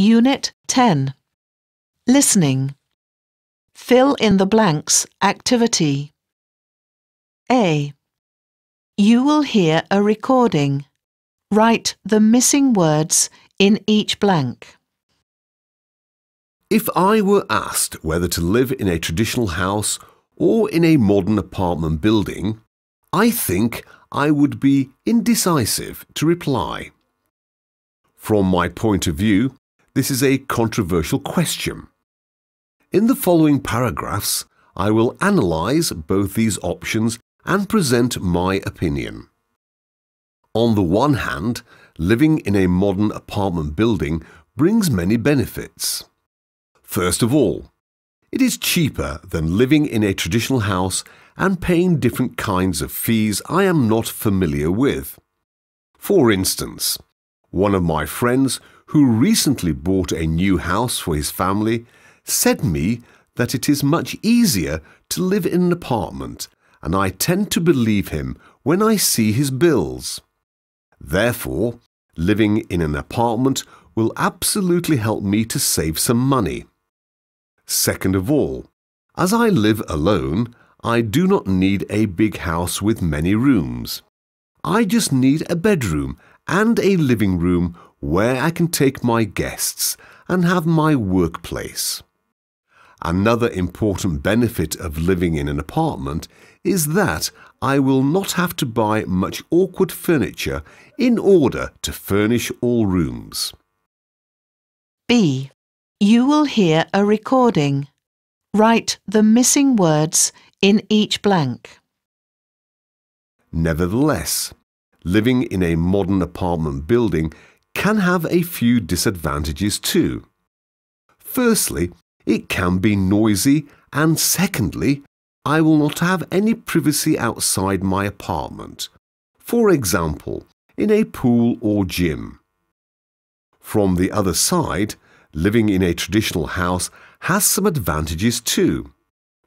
Unit 10. Listening. Fill in the blanks activity. A. You will hear a recording. Write the missing words in each blank. If I were asked whether to live in a traditional house or in a modern apartment building, I think I would be indecisive to reply. From my point of view, this is a controversial question. In the following paragraphs, I will analyse both these options and present my opinion. On the one hand, living in a modern apartment building brings many benefits. First of all, it is cheaper than living in a traditional house and paying different kinds of fees I am not familiar with. For instance, one of my friends who recently bought a new house for his family said me that it is much easier to live in an apartment, and I tend to believe him when I see his bills. Therefore, living in an apartment will absolutely help me to save some money. Second of all, as I live alone, I do not need a big house with many rooms. I just need a bedroom and a living room where I can take my guests and have my workplace. Another important benefit of living in an apartment is that I will not have to buy much awkward furniture in order to furnish all rooms. B. You will hear a recording. Write the missing words in each blank. Nevertheless, living in a modern apartment building can have a few disadvantages too. Firstly, it can be noisy, and secondly, I will not have any privacy outside my apartment, for example, in a pool or gym. From the other side, living in a traditional house has some advantages too.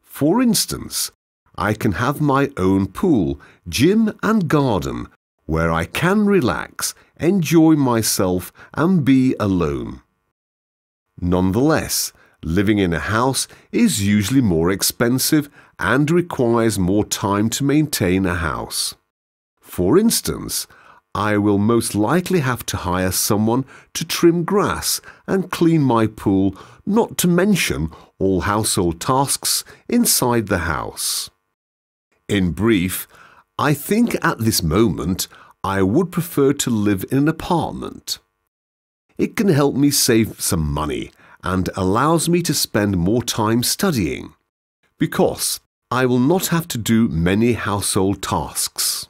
For instance, I can have my own pool, gym and garden where I can relax, enjoy myself and be alone. Nonetheless, living in a house is usually more expensive and requires more time to maintain a house. For instance, I will most likely have to hire someone to trim grass and clean my pool, not to mention all household tasks inside the house. In brief, I think at this moment I would prefer to live in an apartment. It can help me save some money and allows me to spend more time studying, because I will not have to do many household tasks.